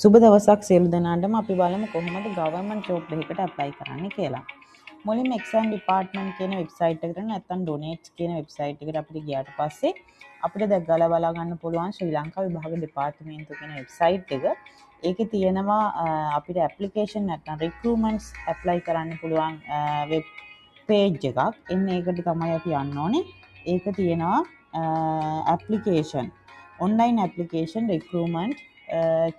සුබ දවසක් සියලු දෙනාටම. අපි බලමු කොහොමද ගවර්න්මන්ට් ජොබ් එකකට ඇප්ලයි කරන්න කියලා. මුලින්ම එක්සෑම් ඩිපාර්ට්මන්ට් කියන වෙබ්සයිට් එකට නැත්නම් ඩොනේට්ස් කියන වෙබ්සයිට් එකට අපිට ගියාට පස්සේ අපිට දැක්ගලා බලා ගන්න පුළුවන් ශ්‍රී ලංකා විභාග දෙපාර්තමේන්තුව කියන වෙබ්සයිට් එක. ඒකේ තියෙනවා අපිට ඇප්ලිකේෂන් නැත්නම් රික්‍රූට්මන්ට්ස් ඇප්ලයි කරන්න පුළුවන් වෙබ් පේජ් එකක්. එන්න ඒකට තමයි අපි යන්න ඕනේ. ඒක තියෙනවා ඇප්ලිකේෂන් ඔන්ලයින් ඇප්ලිකේෂන් රික්‍රූට්මන්ට්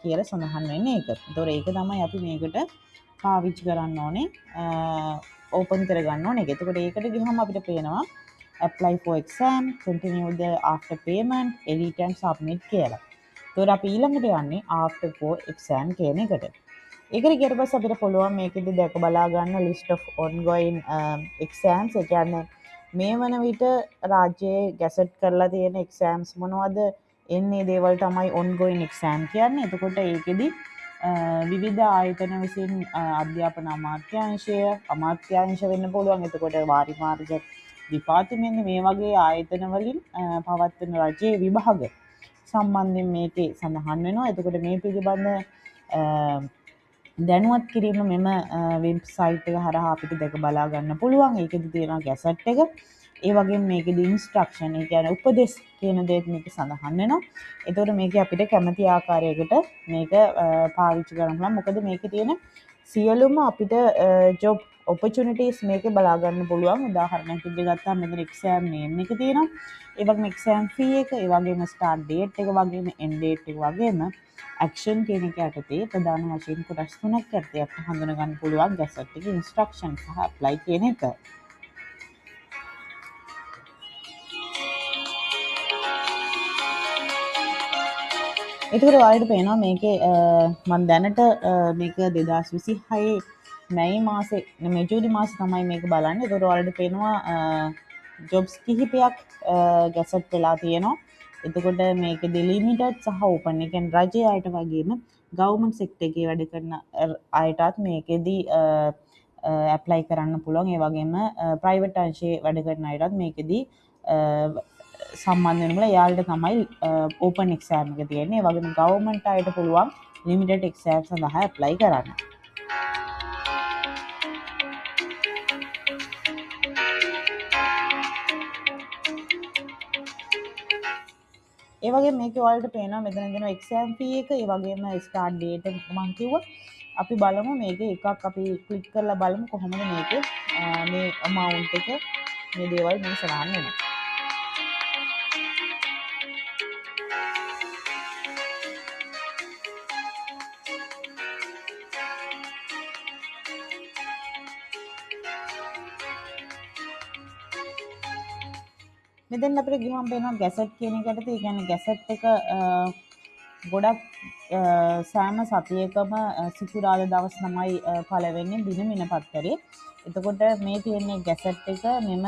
කියලා සඳහන් වෙන්නේ ඒක. ඒතොර ඒක තමයි අපි මේකට පාවිච්චි කරන්න ඕනේ. ඕපන් කරගන්න ඕනේ. එතකොට ඒකට ගියහම අපිට පේනවා apply for exam, continue the after payment, edit and submit කියලා. ඒතොර අපි ඊළඟට යන්නේ after for exam කියන එකට. ඒකට ගියට පස්සේ අපිට පුළුවන් මේකෙදි දැක බලා ගන්න list of ongoing exams. ඒ කියන්නේ මේ වන විට රාජ්‍යයේ ගැසට් කරලා තියෙන exams මොනවද? එන්නේ දේවල් තමයි ongoing exam කියන්නේ. එතකොට ඒකෙදි විවිධ ආයතන විසින් අධ්‍යාපන අමාත්‍යාංශ වෙන්න පුළුවන්. එතකොට වාරි මාර්ග දෙපාර්තමේන්තුව මේ වගේ ආයතන වලින් පවත්වන රජයේ විභාග සම්බන්ධයෙන් මේකේ සඳහන් වෙනවා. එතකොට මේ පිළිබඳ දැනුවත් කිරීම මෙම වෙබ්සයිට් එක හරහා අපිට දැක බලා ගන්න පුළුවන්. ඒකෙදි තියෙනවා ගැසට් එක. ඒ වගේම මේකෙදි ඉන්ස්ට්‍රක්ෂන්, ඒ කියන්නේ උපදෙස් කියන දේත් මේක සඳහන් වෙනවා. ඒතකොට මේක අපිට කැමති ආකාරයකට මේක පාවිච්චි කරන්න පුළුවන්. මොකද මේකේ තියෙන සියලුම අපිට ජොබ් ඔපචුනිටිස් මේකේ බලා ගන්න පුළුවන්. උදාහරණයක් විදිහට ගත්තාම මෙතන එක්සෑම් නේම් එක තියෙනවා. ඒ වගේම එක්සෑම් ෆී එක, ඒ වගේම ස්ටාර්ට් ඩේට් එක, වගේම එන්ඩ් ඩේට් එක, වගේම ඇක්ෂන් කියන එක යටතේ ප්‍රධාන වශයෙන් කොටස් තුනක් යටතේ අපිට හඳුනා ගන්න පුළුවන් ගැසට් එකේ ඉන්ස්ට්‍රක්ෂන් සහ ඇප්ලයි කියන එක. එතකොට ඔයාලට පේනවා මේකේ මම දැනට මේක 2026 මැයි මාසේ ජූලි මාසේ තමයි මේක බලන්නේ. එතකොට ඔයාලට පේනවා ජොබ්ස් කිහිපයක් ගැසට් වෙලා තියෙනවා. එතකොට මේකෙදි ලිමිටඩ් සහ ඕපන්, ඒ කියන්නේ රජයේ අයට වගේම ගවර්න්මන්ට් සෙක්ටර් එකේ වැඩ කරන අයටත් මේකෙදි ඇප්ලයි කරන්න පුළුවන්. ඒ වගේම ප්‍රයිවට් අංශයේ වැඩ කරන අයටත් මේකෙදි සම්බන්ධ වෙනකොට එයාලට තමයි ඕපන් එක්සෑම් එක තියෙන්නේ. ඒ වගේම ගවර්න්මන්ට් අයට පුළුවන් ලිමිටඩ් එක්සෑම් සඳහා ඇප්ලයි කරන්න. ඒ වගේම මේකේ ඔයාලට පේනවා මෙතන දෙනවා එක්සෑම් ෆී එක, ඒ වගේම ස්ටාර්ට් ඩේට් එක මම කිව්වා. අපි බලමු මේකේ එකක් අපි ක්ලික් කරලා බලමු කොහොමද මේකේ මේ amount එක මේ දේවල් මේ සඳහන් වෙනවා. මෙතෙන් අපිට ගිහම පේනවා ගැසට් කියන එකට. ඒ කියන්නේ ගැසට් එක ගොඩක් සෑම සතියකම සිකුරාදා දවස් තමයි පළවෙනි දින පත්තරේ. එතකොට මේ තියෙන්නේ ගැසට් එක මෙම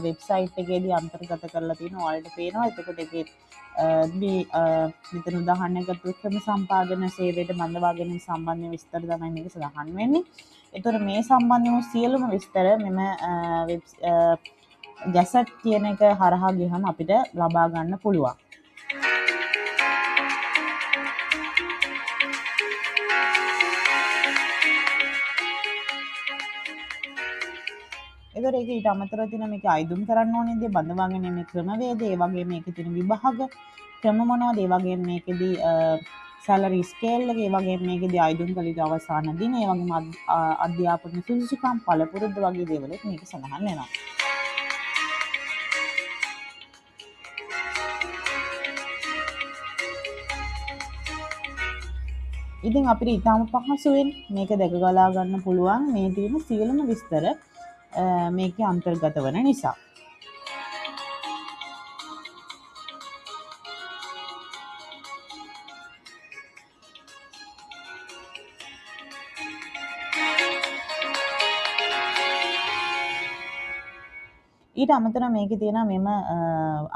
වෙබ්සයිට් එකේදී අන්තර්ගත කරලා තියෙනවා. ඔයාලට පේනවා. එතකොට ඒකේ මෙතන උදාහරණයක් ගත්තොත් ක්‍රම සම්පාදන සේවයට බඳවා ගැනීම සම්බන්ධ විස්තර තමයි මේක සඳහන් වෙන්නේ. එතකොට මේ සම්බන්ධ වූ සියලුම විස්තර මෙම ගැසට් කියන එක හරහා ගියහම අපිට ලබා ගන්න පුළුවන්. ඒතර ඒක ඊට අමතරව තියෙන මේක අයිදුම් කරන්න ඕනේ දේ, බඳවා ගැනීමේ ක්‍රමවේද, ඒ වගේ මේකේ තියෙන විභාග ක්‍රම මොනවද, ඒ වගේ මේකෙදී සැලරි ස්කේල් එක, ඒ වගේ මේකෙදී අයිදුම් කළ යුතු අවසාන දින, ඒ වගේම අධ්‍යාපන සුදුසුකම් පළපුරුද්ද වගේ දේවල් මේක සඳහන් වෙනවා. ඉතින් අපිට ඉතාම පහසුවෙන් මේක දැක ගලා ගන්න පුළුවන් මේ තියෙන සියලුම විස්තර මේකේ අන්තර්ගත වන නිසා. ඊට අමතරව මේකේ තියෙනවා මෙම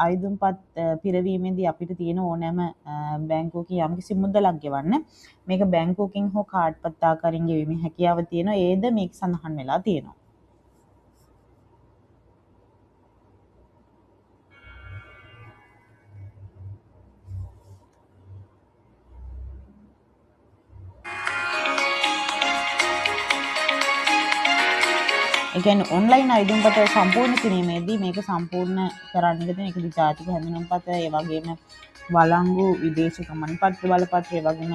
අයදුම්පත් පිරවීමේදී අපිට තියෙන ඕනෑම බැංකුවකින් යම්කිසි මුදලක් ගෙවන්න මේක බැංකුවකින් හෝ කාඩ් පත් ආකාරයෙන් ගෙවීමේ හැකියාව තියෙනවා. ඒද මේක සඳහන් වෙලා තියෙනවා. ඒ කියන්නේ ඔන්ලයින් අයදුම්පත සම්පූර්ණ කිරීමේදී මේක සම්පූර්ණ කරන්න තියෙන ඒකේ ජාතික හැඳුනුම්පත ඒ වගේම වළංගු විදේශ ගමන් පත්‍ර බලපත්‍රය වගේම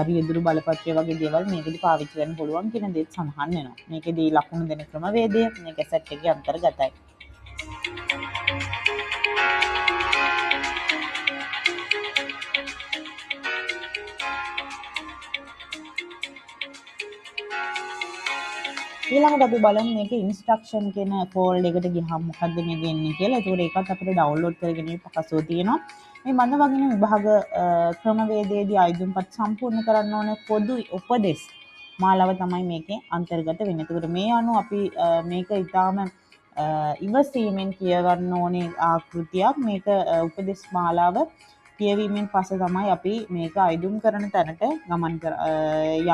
රියදුරු බලපත්‍රය වගේ දේවල් මේකෙදි පාවිච්චි කරන්න පුළුවන් කියන දේත් සඳහන් වෙනවා. මේකෙදී ලකුණු දෙන ක්‍රමවේදය මේක සෙට් එකේ අන්තර්ගතයි. ඊළඟට අපි බලමු මේක ඉන්ස්ට්‍රක්ෂන් කියන ෆෝල්ඩර් එකට ගියහම මොකද්ද මේක එන්නේ කියලා. ඒකට ඒකත් අපිට ඩවුන්ලෝඩ් කරගෙන පහසුව තියෙනවා. මේ මඳ වගින විභාග ක්‍රමවේදයේදී අයදුම්පත් සම්පූර්ණ කරන්න ඕන පොදු උපදෙස් මාලාව තමයි මේකේ අන්තර්ගත වෙන්නේ. ඒකට මේ අනුව අපි මේක ඊටාම ඉවසීමෙන් කියවන්න ඕනේ ආකෘතියක්. මේක උපදෙස් මාලාව කියවීමෙන් පස්සේ තමයි අපි මේක අයදුම් කරන තැනට ගමන්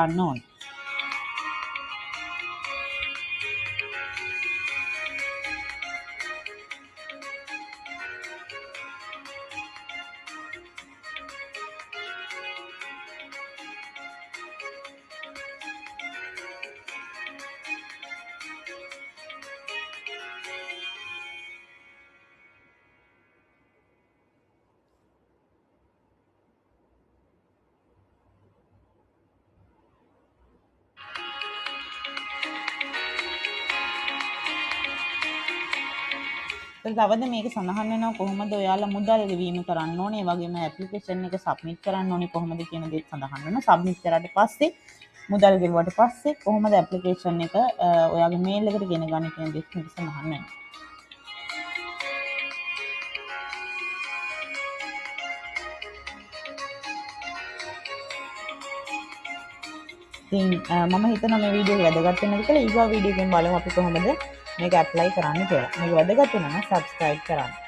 යන්න ඕනේ. තවද මේක සඳහන් වෙනවා කොහොමද ඔයාලා මුදල් ගෙවීම කරන්න ඕනේ, ඒ වගේම ඇප්ලිකේෂන් එක සබ්මිට් කරන්න ඕනේ කොහොමද කියන දේත් සඳහන් වෙනවා. සබ්මිට් කරාට පස්සේ මුදල් ගෙවුවට පස්සේ කොහොමද ඇප්ලිකේෂන් එක ඔයාගේ මේල් එකට ගෙන ගන්න කියන දේත් මේක සඳහන් වෙනවා. ඉතින් මම හිතනවා මේ වීඩියෝ එක වැදගත් වෙනවා කියලා. ඊගා වීඩියෝ එකෙන් බලමු අපි කොහොමද මේක ඇප්ලයි කරන්න කියලා. මේක වැදගත් වෙනවා නම් සබ්ස්ක්‍රයිබ් කරන්න.